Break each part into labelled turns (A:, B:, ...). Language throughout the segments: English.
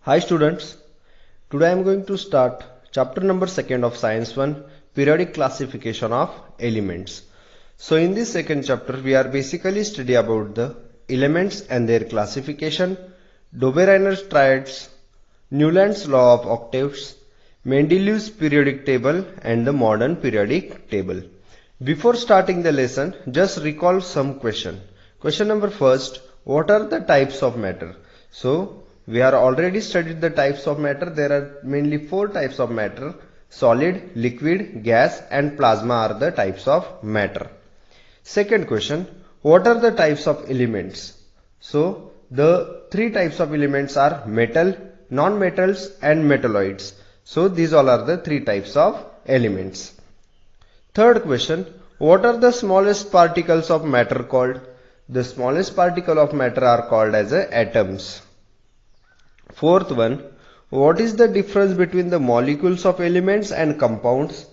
A: Hi students, today I am going to start chapter number 2 of Science 1, Periodic Classification of Elements. So in this second chapter we are basically study about the elements and their classification, Döbereiner triads, Newland's law of octaves, Mendeleev's periodic table and the modern periodic table. Before starting the lesson, just recall some question. Question number first, what are the types of matter? So we are already studied the types of matter. There are mainly 4 types of matter. Solid, liquid, gas and plasma are the types of matter. Second question, what are the types of elements? So the 3 types of elements are metal, non-metals and metalloids. So these all are the 3 types of elements. Third question, what are the smallest particles of matter called? The smallest particle of matter are called as atoms. Fourth one, what is the difference between the molecules of elements and compounds?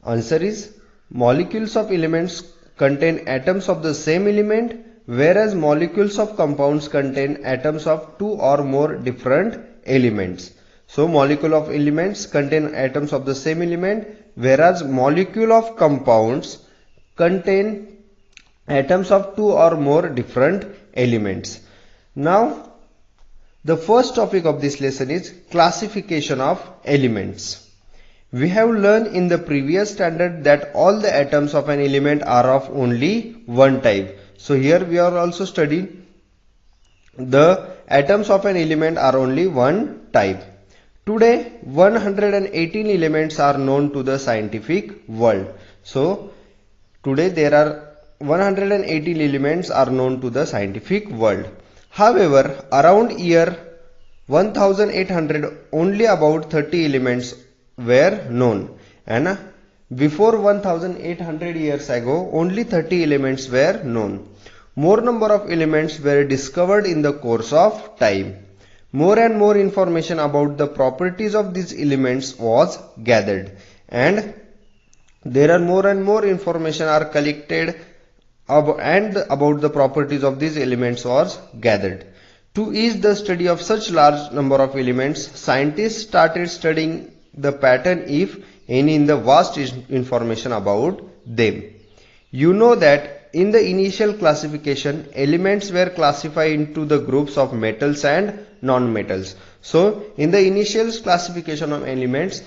A: Answer is, molecules of elements contain atoms of the same element, whereas molecules of compounds contain atoms of 2 or more different elements. So molecule of elements contain atoms of the same element, whereas molecule of compounds contain atoms of 2 or more different elements. Now the first topic of this lesson is classification of elements. We have learned in the previous standard that all the atoms of an element are of only one type. So here we are also studying the atoms of an element are only one type. Today 118 elements are known to the scientific world. So today there are 118 elements are known to the scientific world. However, around year 1800 only about 30 elements were known, and before 1800 years ago only 30 elements were known. More number of elements were discovered in the course of time. More and more information about the properties of these elements was gathered, and there are more and more information are collected and about the properties of these elements was gathered. To ease the study of such large number of elements, scientists started studying the pattern, if any, in the vast information about them. You know that in the initial classification, elements were classified into the groups of metals and non-metals. So in the initial classification of elements,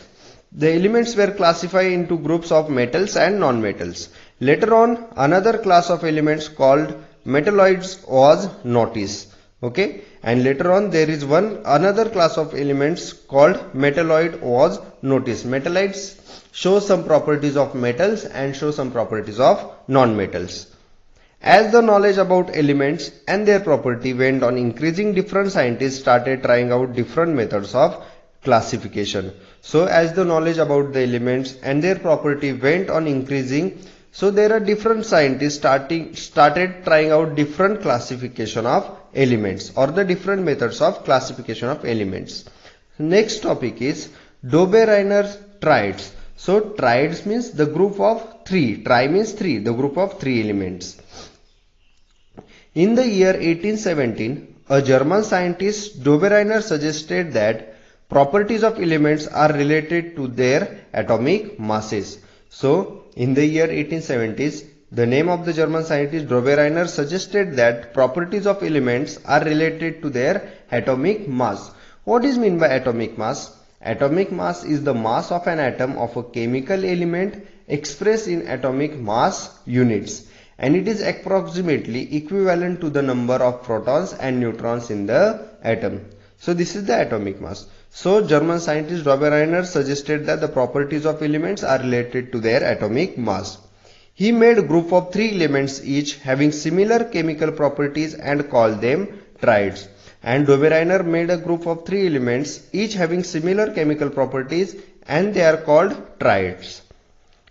A: the elements were classified into groups of metals and non-metals. Later on, another class of elements called metalloids was noticed. Okay, and later on there is another class of elements called metalloid was noticed. Metalloids show some properties of metals and show some properties of non-metals. As the knowledge about elements and their property went on increasing, different scientists started trying out different methods of classification. So as the knowledge about the elements and their property went on increasing, so there are different scientists started trying out different classification of elements or the different methods of classification of elements. Next topic is Döbereiner triads. So triads means the group of 3. Tri means 3, the group of 3 elements. In the year 1817, a German scientist Döbereiner suggested that properties of elements are related to their atomic masses. So in the year 1870s, the name of the German scientist Döbereiner suggested that properties of elements are related to their atomic mass. What is meant by atomic mass? Atomic mass is the mass of an atom of a chemical element expressed in atomic mass units, and it is approximately equivalent to the number of protons and neutrons in the atom. So this is the atomic mass. So German scientist Döbereiner suggested that the properties of elements are related to their atomic mass. He made a group of 3 elements each having similar chemical properties and called them triads. And Döbereiner made a group of 3 elements each having similar chemical properties and they are called triads.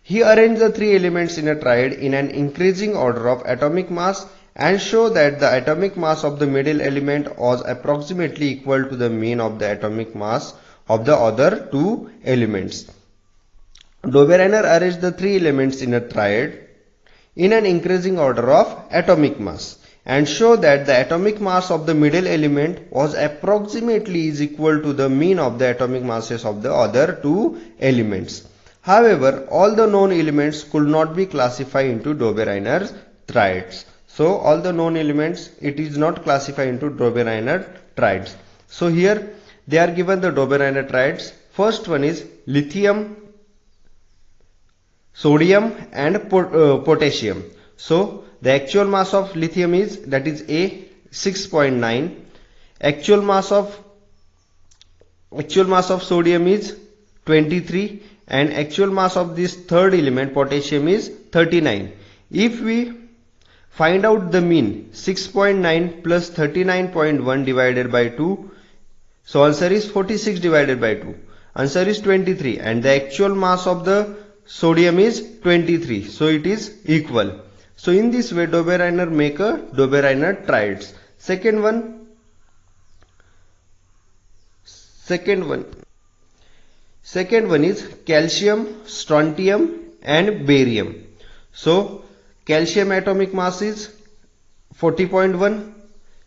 A: He arranged the 3 elements in a triad in an increasing order of atomic mass and show that the atomic mass of the middle element was approximately equal to the mean of the atomic mass of the other 2 elements. Döbereiner arranged the 3 elements in a triad in an increasing order of atomic mass, and show that the atomic mass of the middle element was approximately is equal to the mean of the atomic masses of the other two elements. However, all the known elements could not be classified into Dobereiner triads. So all the known elements, it is not classified into Dobereiner triads. So here they are given the Dobereiner triads. First one is lithium, sodium and potassium. So the actual mass of lithium is, that is A, 6.9. Actual mass of sodium is 23, and actual mass of this third element potassium is 39. If we find out the mean, 6.9 plus 39.1 divided by 2, so answer is 46 divided by 2. Answer is 23, and the actual mass of the sodium is 23, so it is equal. So in this way Dobereiner make a Dobereiner triads. Second one is calcium, strontium and barium. So calcium atomic mass is 40.1,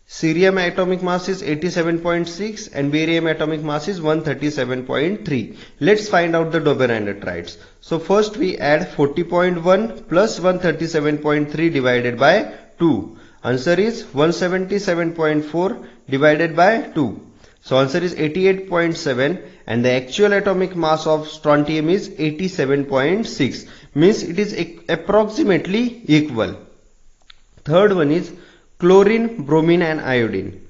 A: cerium atomic mass is 87.6 and barium atomic mass is 137.3. Let's find out the Dobereiner triads. So first we add 40.1 plus 137.3 divided by 2. Answer is 177.4 divided by 2. So answer is 88.7, and the actual atomic mass of strontium is 87.6. Means it is approximately equal. Third one is chlorine, bromine and iodine.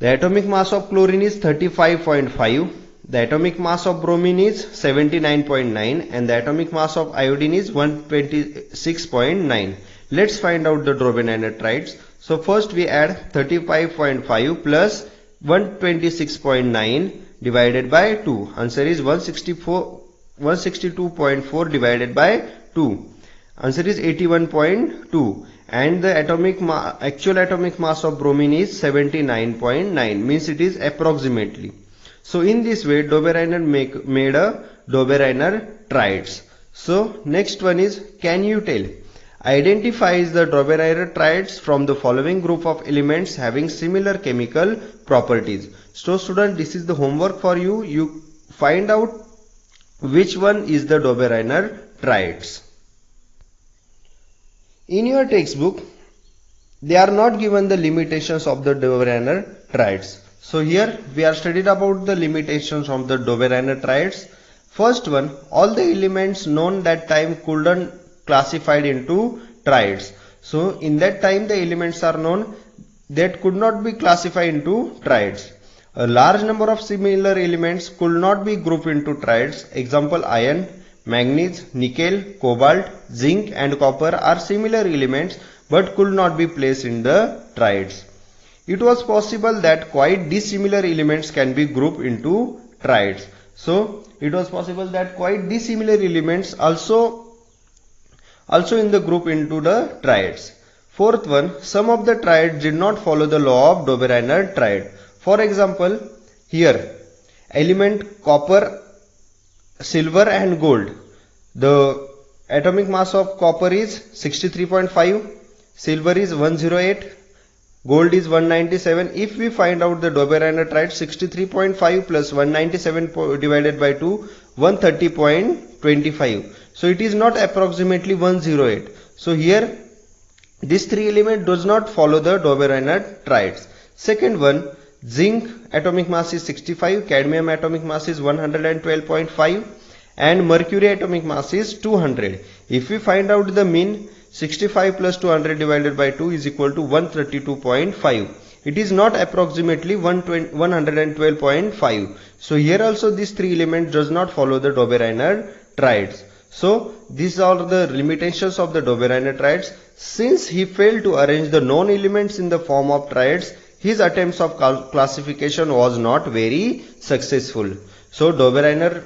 A: The atomic mass of chlorine is 35.5. The atomic mass of bromine is 79.9 and the atomic mass of iodine is 126.9. Let's find out the Dobereiner triads. So first we add 35.5 plus 126.9 divided by 2. Answer is 162.4 divided by 2. Answer is 81.2. And the actual atomic mass of bromine is 79.9, means it is approximately. So in this way Dobereiner made a Dobereiner triads. So next one is, can you tell? Identifies the Dobereiner triads from the following group of elements having similar chemical properties. So student, this is the homework for you. You find out which one is the Dobereiner triads. In your textbook, they are not given the limitations of the Dobereiner triads. So here we are studied about the limitations of the Dobereiner triads. First one, all the elements known that time couldn't classified into triads. So in that time the elements are known that could not be classified into triads. A large number of similar elements could not be grouped into triads. Example, iron, manganese, nickel, cobalt, zinc and copper are similar elements but could not be placed in the triads. It was possible that quite dissimilar elements can be grouped into triads. So it was possible that quite dissimilar elements also in the group into the triads. Fourth one, some of the triads did not follow the law of Dobereiner triad. For example, here element copper, silver and gold. The atomic mass of copper is 63.5, silver is 108, gold is 197. If we find out the Dobereiner triad, 63.5 plus 197 divided by 2, 130.25. So it is not approximately 108. So here this three element does not follow the Dobereiner triads. Second one, zinc atomic mass is 65, cadmium atomic mass is 112.5 and mercury atomic mass is 200. If we find out the mean, 65 plus 200 divided by 2 is equal to 132.5. It is not approximately 112.5. So here also these three elements does not follow the Dobereiner triads. So these are the limitations of the Dobereiner triads. Since he failed to arrange the known elements in the form of triads, his attempts of classification was not very successful. So Dobereiner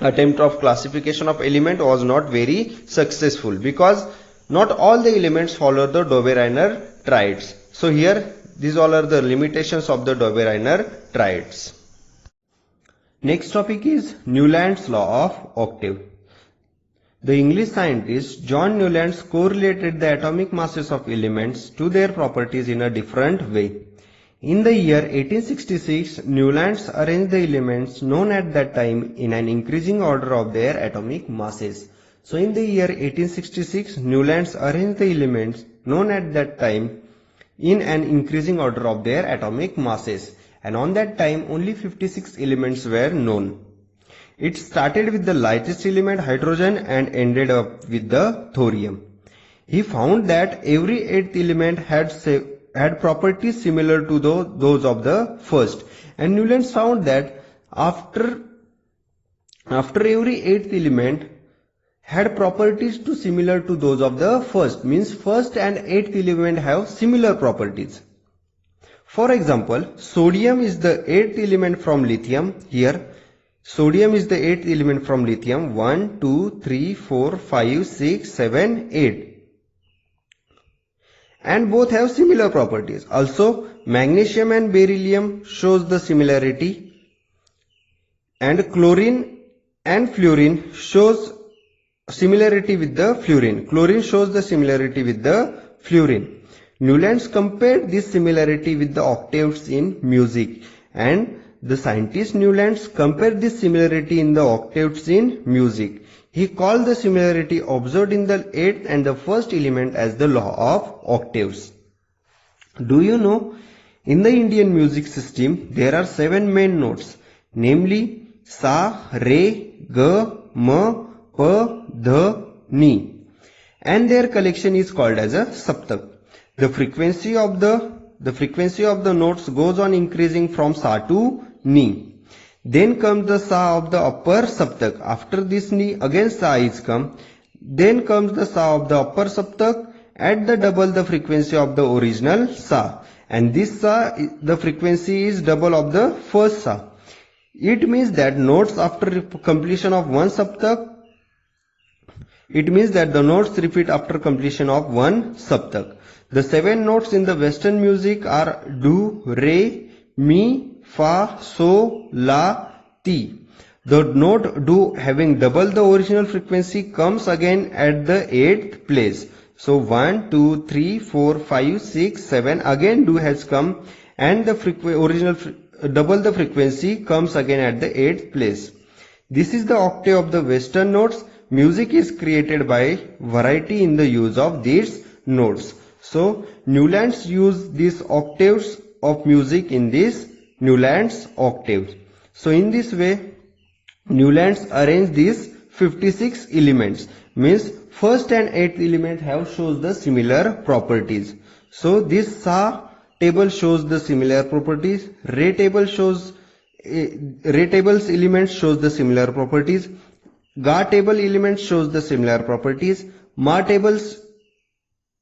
A: attempt of classification of element was not very successful because not all the elements follow the Dobereiner triads. So here these all are the limitations of the Dobereiner triads. Next topic is Newland's law of octave. The English scientist John Newlands correlated the atomic masses of elements to their properties in a different way. In the year 1866, Newlands arranged the elements known at that time in an increasing order of their atomic masses. So in the year 1866, Newlands arranged the elements known at that time in an increasing order of their atomic masses. And on that time, only 56 elements were known. It started with the lightest element, hydrogen, and ended up with the thorium. He found that every eighth element had properties similar to those of the first. And Newlands found that after every eighth element had properties similar to those of the first, means first and eighth element have similar properties. For example, sodium is the eighth element from lithium. Here, sodium is the eighth element from lithium. 1, 2, 3, 4, 5, 6, 7, 8. And both have similar properties. Also, magnesium and beryllium shows the similarity. And chlorine and fluorine shows similarity with the fluorine. Chlorine shows the similarity with the fluorine. Newlands compared this similarity with the octaves in music, and the scientist Newlands compared this similarity in the octaves in music. He called the similarity observed in the eighth and the first element as the law of octaves. Do you know, in the Indian music system there are 7 main notes, namely Sa, Re, Ga, Ma, Pa, Dha, Ni, and their collection is called as a saptak. The frequency of the notes goes on increasing from Sa to Ni. Then comes the Sa of the upper saptak. After this Ni, again Sa is come. Then comes the Sa of the upper saptak at the double the frequency of the original Sa. And this Sa, the frequency is double of the first Sa. It means that notes after completion of one saptak, it means that the notes repeat after completion of one saptak. The 7 notes in the Western music are Do, Re, Mi, Fa, So, La, Ti. The note Do having double the original frequency comes again at the 8th place. So 1, 2, 3, 4, 5, 6, 7. Again Do has come and the original double the frequency comes again at the 8th place. This is the octave of the Western notes. Music is created by variety in the use of these notes. So Newlands used these octaves of music in this Newlands octaves. So in this way, Newlands arranged these 56 elements. Means first and eighth element have shows the similar properties. So this Sa table shows the similar properties. Re table's elements shows the similar properties. Ga table element shows the similar properties. Ma table's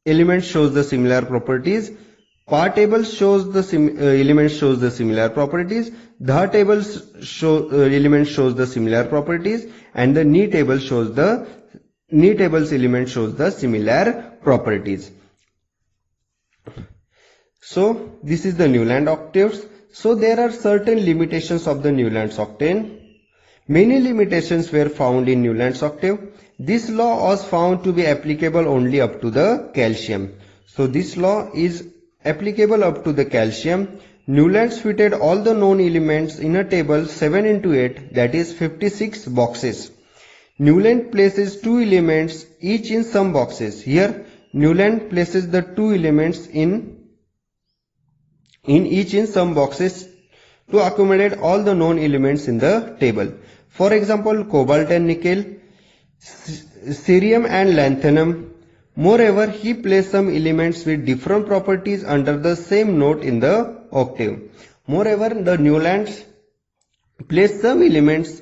A: element shows the similar properties. Pa table shows the element shows the similar properties. Dha table element shows the similar properties, and the Ni table shows the Ni table's element shows the similar properties. So this is the Newland octaves. So there are certain limitations of the Newland's octave. Many limitations were found in Newland's octave. This law was found to be applicable only up to the calcium. So this law is applicable up to the calcium. Newlands fitted all the known elements in a table 7 into 8, that is 56 boxes. Newland places 2 elements each in some boxes. Here Newland places the 2 elements in each in some boxes to accommodate all the known elements in the table. For example, cobalt and nickel, cerium and lanthanum. Moreover, he placed some elements with different properties under the same note in the octave. Moreover, the Newlands placed some elements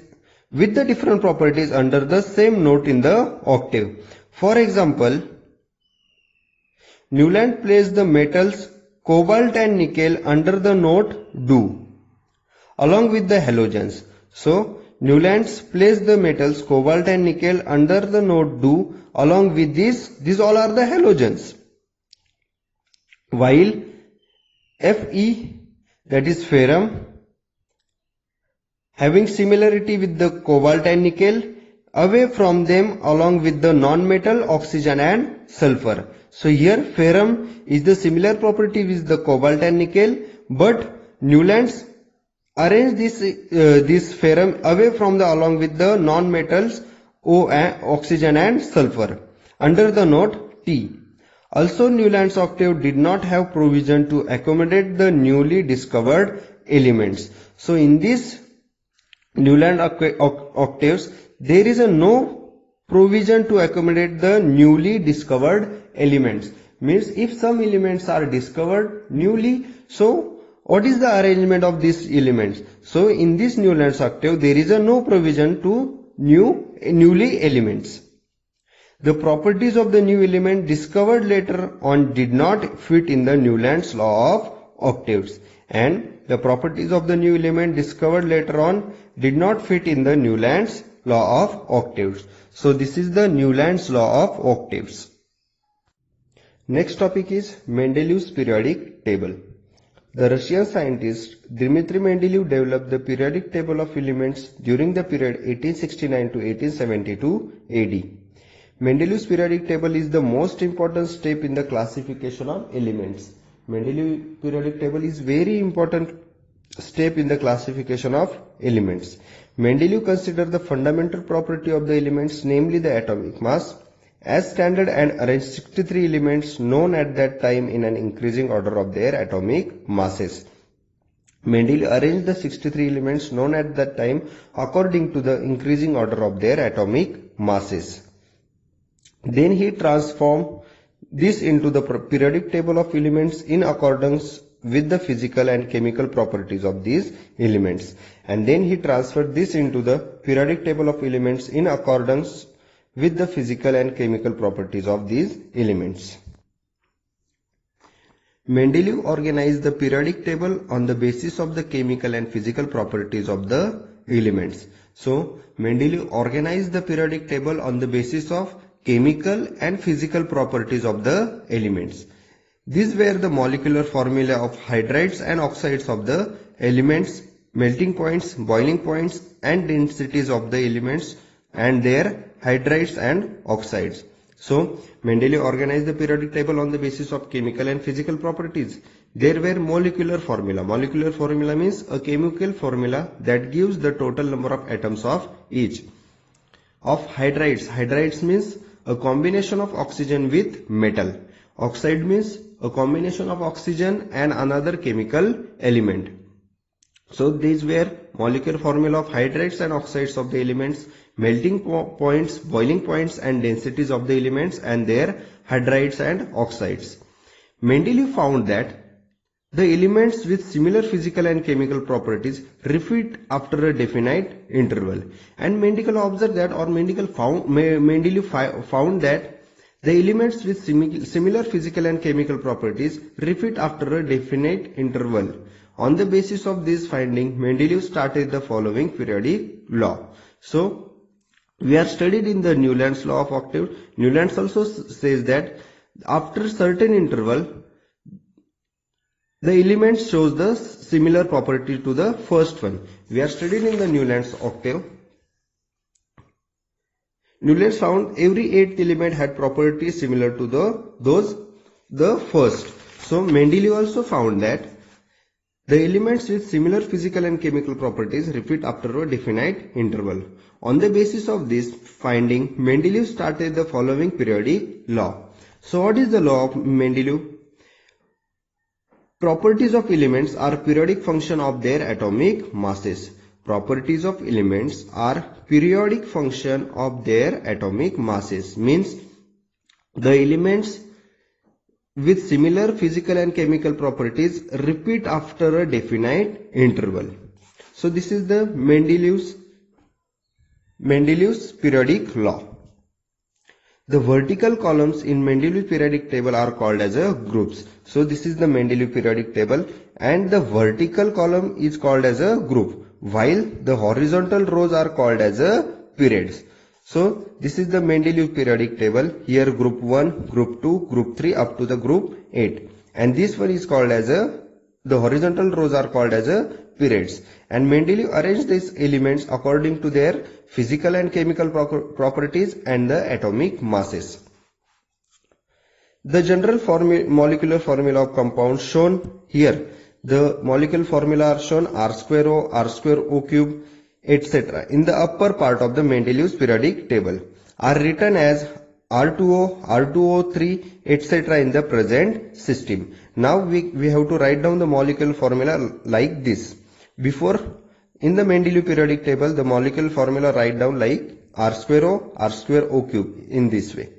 A: with the different properties under the same note in the octave. For example, Newland placed the metals cobalt and nickel under the note Do, along with the halogens. So, Newlands placed the metals cobalt and nickel under the note Do along with these all are the halogens. While Fe, that is ferrum, having similarity with the cobalt and nickel, away from them along with the non-metal oxygen and sulfur. So here ferrum is the similar property with the cobalt and nickel, but Newlands arrange this ferrum away from the along with the non-metals oxygen and sulfur under the note T. Also, Newlands octave did not have provision to accommodate the newly discovered elements. So in this Newland octaves, there is no provision to accommodate the newly discovered elements. Means if some elements are discovered newly, so what is the arrangement of these elements? So in this Newlands octave, there is no provision to newly elements. The properties of the new element discovered later on did not fit in the Newlands law of octaves, and the properties of the new element discovered later on did not fit in the Newlands law of octaves. So this is the Newlands law of octaves. Next topic is Mendeleev's periodic table. The Russian scientist Dmitry Mendeleev developed the periodic table of elements during the period 1869 to 1872 AD. Mendeleev's periodic table is the most important step in the classification of elements. Mendeleev periodic table is very important step in the classification of elements. Mendeleev considered the fundamental property of the elements, namely the atomic mass, as standard and arranged 63 elements known at that time in an increasing order of their atomic masses. Mendeleev arranged the 63 elements known at that time according to the increasing order of their atomic masses. Then he transformed this into the periodic table of elements in accordance with the physical and chemical properties of these elements. And then he transferred this into the periodic table of elements in accordance with the physical and chemical properties of these elements. Mendeleev organized the periodic table on the basis of the chemical and physical properties of the elements. So, Mendeleev organized the periodic table on the basis of chemical and physical properties of the elements. These were the molecular formula of hydrides and oxides of the elements, melting points, boiling points, and densities of the elements and their hydrides and oxides. So, Mendeleev organized the periodic table on the basis of chemical and physical properties. There were molecular formula. Molecular formula means a chemical formula that gives the total number of atoms of each. Of hydrides. Hydrides means a combination of oxygen with metal. Oxide means a combination of oxygen and another chemical element. So these were molecular formula of hydrides and oxides of the elements, melting points, boiling points and densities of the elements and their hydrides and oxides. Mendeleev found that the elements with similar physical and chemical properties repeat after a definite interval. And Mendeleev observed that, or Mendeleev found that the elements with similar physical and chemical properties repeat after a definite interval. On the basis of this finding, Mendeleev started the following periodic law. So, we are studied in the Newlands law of octave. Newlands also says that after certain interval, the element shows the similar property to the first one. We are studied in the Newlands octave. Newlands found every 8th element had properties similar to the first. So Mendeleev also found that the elements with similar physical and chemical properties repeat after a definite interval. On the basis of this finding, Mendeleev started the following periodic law. So what is the law of Mendeleev? Properties of elements are periodic function of their atomic masses. Properties of elements are periodic function of their atomic masses. Means the elements with similar physical and chemical properties repeat after a definite interval. So this is the Mendeleev's periodic law. The vertical columns in Mendeleev periodic table are called as groups. So this is the Mendeleev periodic table, and the vertical column is called as a group, while the horizontal rows are called as periods. So this is the Mendeleev periodic table. Here group 1, group 2, group 3 up to the group 8. And this one is called as the horizontal rows are called as periods, and Mendeleev arranged these elements according to their physical and chemical properties and the atomic masses. The general molecular formula of compounds shown here. The molecular formula are shown R square O, R square O cube, etc. in the upper part of the Mendeleev's periodic table are written as R2O, R2O3, etc. in the present system. Now we have to write down the molecular formula like this. Before, in the Mendeleev periodic table, the molecular formula write down like R square O cube in this way.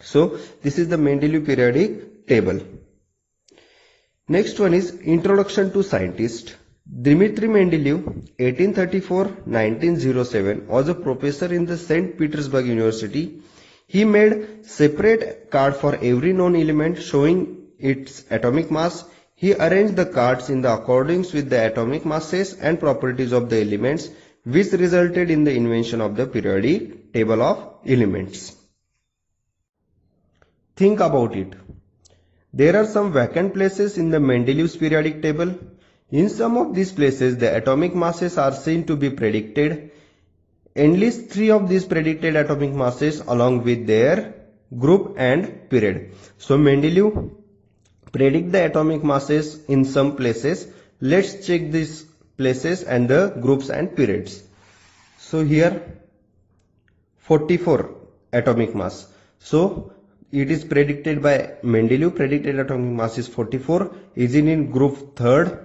A: So this is the Mendeleev periodic table. Next one is Introduction to Scientist. Dmitry Mendeleev, 1834-1907, was a professor in the St. Petersburg University. He made separate card for every known element showing its atomic mass. He arranged the cards in the accordance with the atomic masses and properties of the elements, which resulted in the invention of the periodic table of elements. Think about it. There are some vacant places in the Mendeleev's periodic table. In some of these places, the atomic masses are seen to be predicted. Enlist 3 of these predicted atomic masses along with their group and period. So Mendeleev predict the atomic masses in some places. Let's check these places and the groups and periods. So here 44 atomic mass. So it is predicted by Mendeleev. Predicted atomic mass is 44. Is in group 3rd,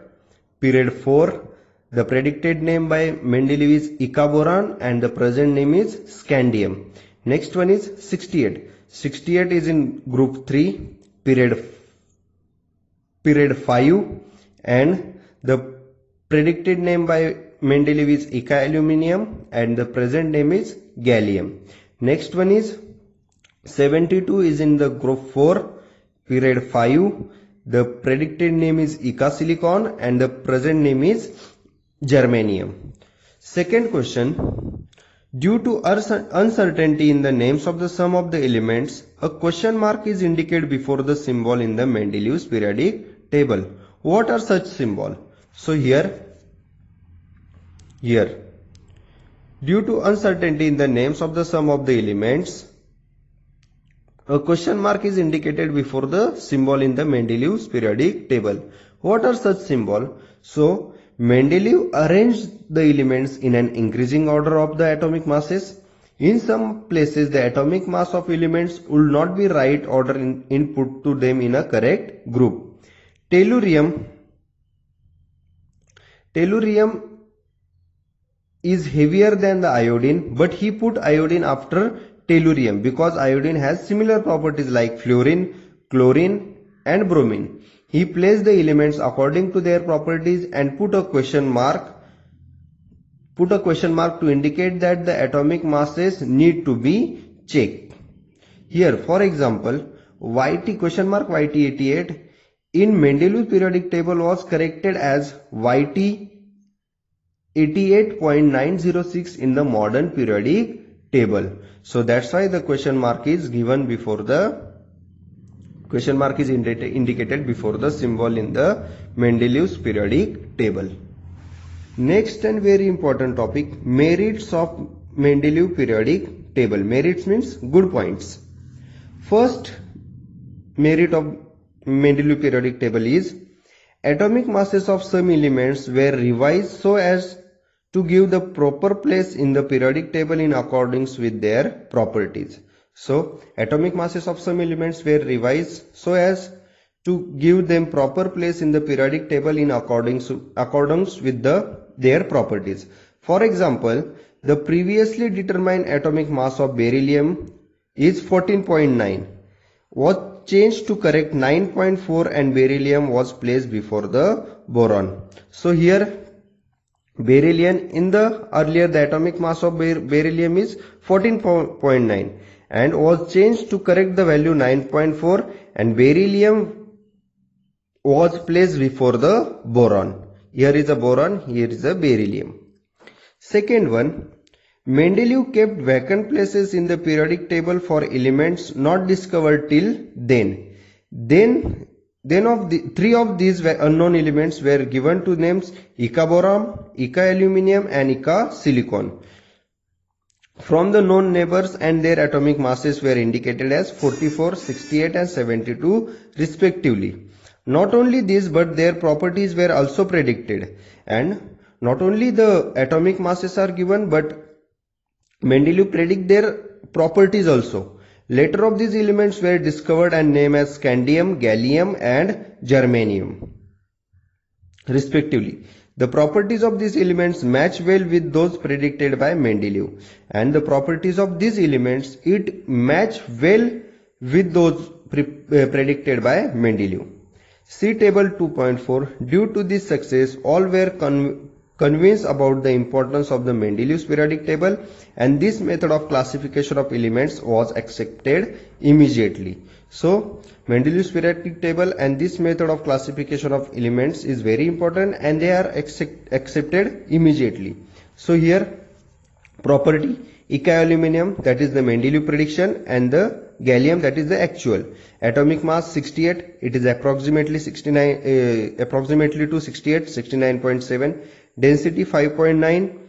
A: period 4. The predicted name by Mendeleev is Ika-boron and the present name is scandium. Next one is 68. 68 is in group 3, period 5, and the predicted name by Mendeleev is Ika-aluminium and the present name is gallium. Next one is 72 is in the group 4, period 5. The predicted name is Ika-silicon and the present name is germanium. Second question. Due to uncertainty in the names of the sum of the elements, a question mark is indicated before the symbol in the Mendeleev's periodic table. What are such symbols? So here, due to uncertainty in the names of the sum of the elements, a question mark is indicated before the symbol in the Mendeleev's periodic table. What are such symbols? So Mendeleev arranged the elements in an increasing order of the atomic masses. In some places, the atomic mass of elements would not be right order input to them in a correct group. Tellurium is heavier than the iodine, but he put iodine after tellurium because iodine has similar properties like fluorine, chlorine and bromine. He placed the elements according to their properties and put a question mark to indicate that the atomic masses need to be checked. Here, for example, YT88 in Mendeleev periodic table was corrected as YT 88.906 in the modern periodic table. So that's why the question mark is given before the indicated before the symbol in the Mendeleev's periodic table. Next and very important topic, merits of Mendeleev periodic table. Merits means good points. First merit of Mendeleev periodic table is atomic masses of some elements were revised so as to give the proper place in the periodic table in accordance with their properties. So atomic masses of some elements were revised so as to give them proper place in the periodic table in accordance with their properties. For example, the previously determined atomic mass of beryllium is 14.9 was changed to correct 9.4 and beryllium was placed before the boron. So here beryllium in the earlier the atomic mass of beryllium is 14.9 and was changed to correct the value 9.4 and beryllium was placed before the boron. Here is a boron, here is a beryllium. Second one, Mendeleev kept vacant places in the periodic table for elements not discovered till then. Then Then three of these unknown elements were given to names Ika-boron, Ika-aluminium and Ika-silicon. From the known neighbors, and their atomic masses were indicated as 44, 68 and 72 respectively. Not only this, but their properties were also predicted. And not only the atomic masses are given, but Mendeleev predict their properties also. Later of these elements were discovered and named as scandium, gallium and germanium respectively. The properties of these elements match well with those predicted by Mendeleev, and the properties of these elements match well with those predicted by Mendeleev. See table 2.4. Due to this success, all were convinced about the importance of the Mendeleev's periodic table, and this method of classification of elements was accepted immediately. So Mendeleev's periodic table and this method of classification of elements is very important, and they are accepted immediately. So here property Ika-aluminium, that is the Mendeleev prediction, and the gallium, that is the actual. Atomic mass 68, it is approximately 69, approximately to 68, 69.7. Density 5.9.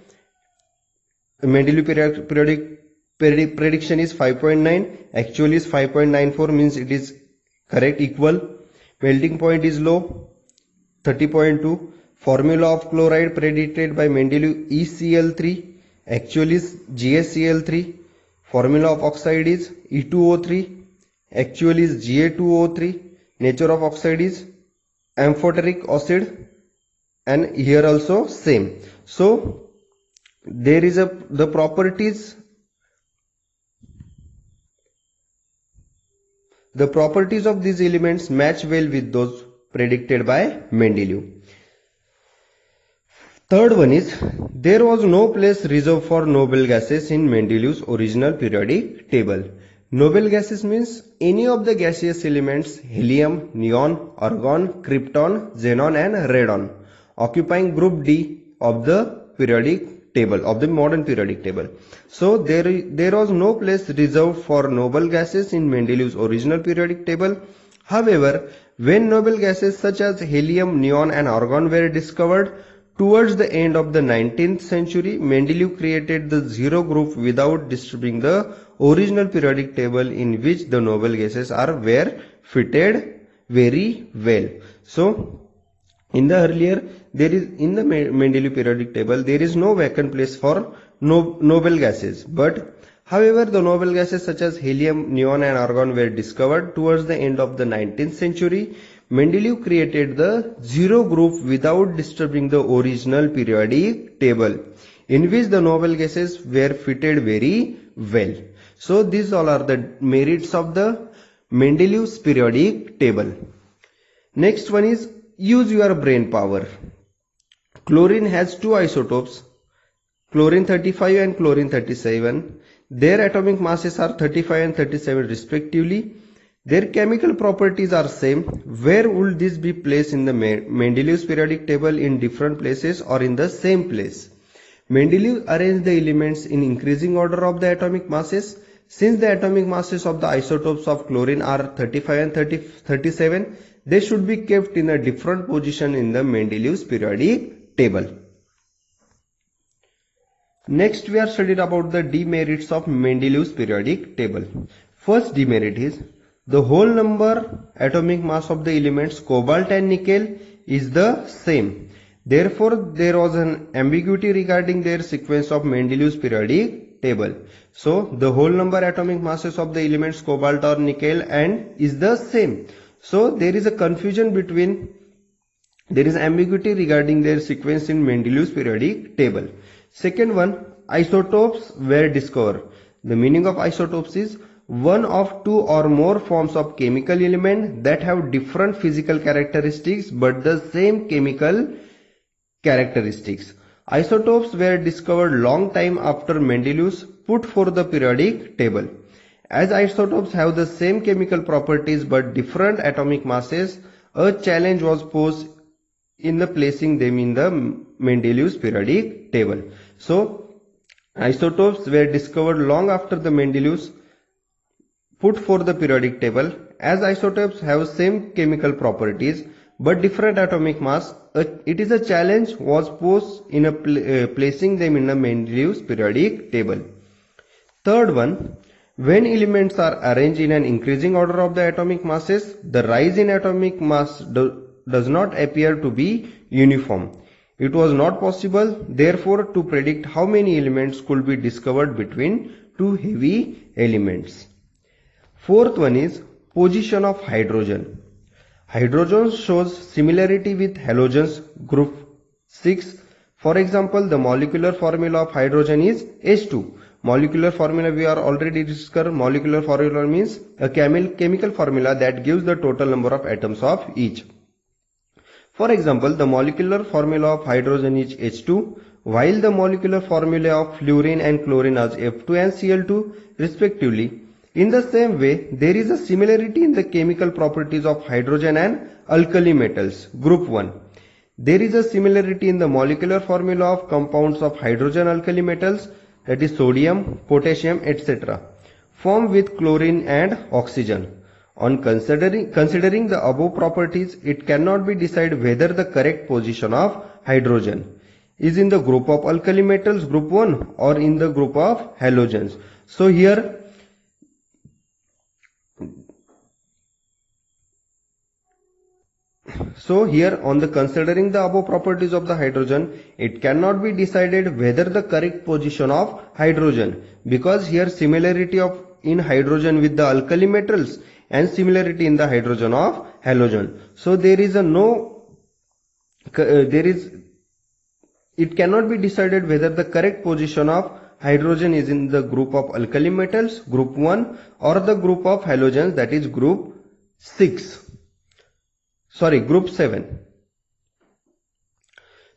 A: Mendeleev periodic prediction is 5.9. Actual is 5.94, means it is correct, equal. Melting point is low, 30.2. Formula of chloride predicted by Mendeleev ECl3. Actual is GaCl3. Formula of oxide is E2O3. Actual is Ga2O3. Nature of oxide is amphoteric acid, and here also same. So there is the properties of these elements match well with those predicted by Mendeleev. Third one is, there was no place reserved for noble gases in Mendeleev's original periodic table. Noble gases means any of the gaseous elements helium, neon, argon, krypton, xenon and radon occupying group D of the periodic table, of the modern periodic table. So there was no place reserved for noble gases in Mendeleev's original periodic table. However, when noble gases such as helium, neon and argon were discovered towards the end of the 19th century, Mendeleev created the zero group without disturbing the original periodic table in which the noble gases were fitted very well. So in the earlier, in the Mendeleev periodic table, there is no vacant place for noble gases. But however, the noble gases such as helium, neon and argon were discovered towards the end of the 19th century. Mendeleev created the zero group without disturbing the original periodic table in which the noble gases were fitted very well. So these all are the merits of the Mendeleev's periodic table. Next one is, use your brain power. Chlorine has two isotopes, chlorine 35 and chlorine 37. Their atomic masses are 35 and 37 respectively. Their chemical properties are same. Where would this be placed in the Mendeleev's periodic table, in different places or in the same place? Mendeleev arranged the elements in increasing order of the atomic masses. Since the atomic masses of the isotopes of chlorine are 35 and 37, they should be kept in a different position in the Mendeleev's periodic table. Next we are studied about the demerits of Mendeleev's periodic table. First demerit is, the whole number atomic mass of the elements cobalt and nickel is the same. Therefore, there was an ambiguity regarding their sequence of Mendeleev's periodic table. So, the whole number atomic masses of the elements cobalt or nickel and is the same. So, there is a confusion there is ambiguity regarding their sequence in Mendeleev's periodic table. Second one, isotopes were discovered. The meaning of isotopes is one of two or more forms of chemical element that have different physical characteristics but the same chemical characteristics. Isotopes were discovered long time after Mendeleev's put forth the periodic table. As isotopes have the same chemical properties but different atomic masses, a challenge was posed in the placing them in the Mendeleev's periodic table. So, isotopes were discovered long after the Mendeleev's put forth the periodic table, as isotopes have same chemical properties but different atomic mass, it is a challenge was posed in placing them in a Mendeleev's periodic table. Third one, when elements are arranged in an increasing order of the atomic masses, the rise in atomic mass does not appear to be uniform. It was not possible, therefore, to predict how many elements could be discovered between two heavy elements. Fourth one is position of hydrogen. Hydrogen shows similarity with halogens group 6. For example, the molecular formula of hydrogen is H2. Molecular formula we are already discussed. Molecular formula means a chemical formula that gives the total number of atoms of each. For example, the molecular formula of hydrogen is H2, while the molecular formula of fluorine and chlorine is F2 and Cl2 respectively. In the same way, there is a similarity in the chemical properties of hydrogen and alkali metals, group 1. There is a similarity in the molecular formula of compounds of hydrogen alkali metals, that is sodium, potassium, etc., formed with chlorine and oxygen. On considering the above properties, it cannot be decided whether the correct position of hydrogen is in the group of alkali metals, group 1, or in the group of halogens. So here on the considering the above properties of the hydrogen, it cannot be decided whether the correct position of hydrogen, because here similarity of in hydrogen with the alkali metals and similarity in the hydrogen of halogen. So it cannot be decided whether the correct position of hydrogen is in the group of alkali metals, group 1, or the group of halogens, that is group 7.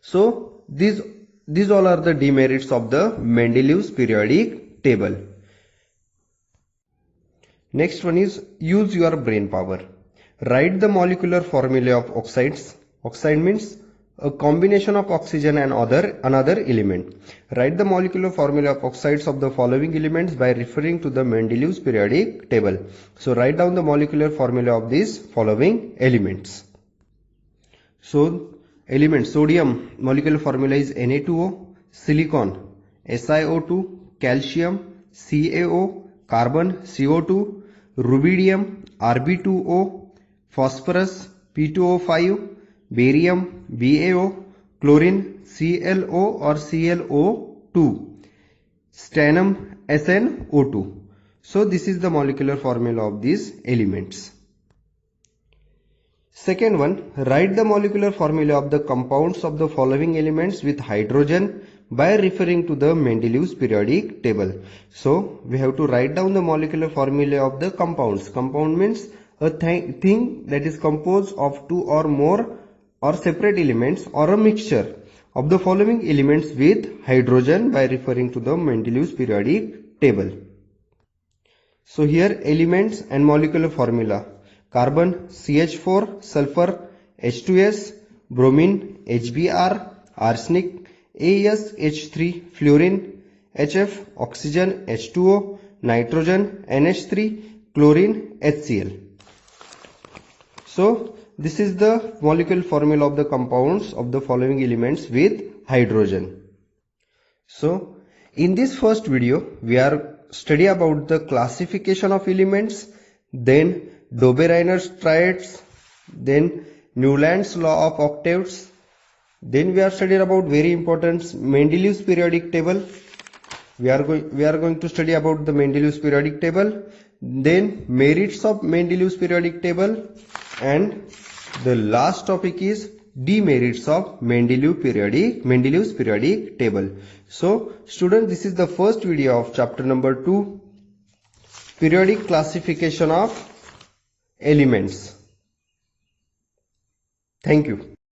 A: So these all are the demerits of the Mendeleev's periodic table. Next one is use your brain power. Write the molecular formula of oxides. Oxide means a combination of oxygen and another element. Write the molecular formula of oxides of the following elements by referring to the Mendeleev's periodic table. So write down the molecular formula of these following elements. So elements: sodium, molecular formula is Na2O, silicon, SiO2, calcium, CaO, carbon, CO2, rubidium, Rb2O, phosphorus, P2O5, barium, BaO, chlorine, ClO or ClO2, stannum, SnO2. So this is the molecular formula of these elements. Second one, write the molecular formula of the compounds of the following elements with hydrogen by referring to the Mendeleev's periodic table. So we have to write down the molecular formula of the compounds. Compound means a thing that is composed of two or more or separate elements or a mixture of the following elements with hydrogen by referring to the Mendeleev's periodic table. So here elements and molecular formula: carbon CH4, sulfur H2S, bromine HBr, arsenic AsH3, fluorine HF, oxygen H2O, nitrogen NH3, chlorine HCl. So this is the molecular formula of the compounds of the following elements with hydrogen. So in this first video we are study about the classification of elements, then Dobereiner's triads, then Newland's law of octaves, then we are studying about very important Mendeleev's periodic table. We are going to study about the Mendeleev's periodic table, then merits of Mendeleev's periodic table, and the last topic is demerits of Mendeleev's periodic table. So students, this is the first video of chapter number 2, periodic classification of elements. Thank you.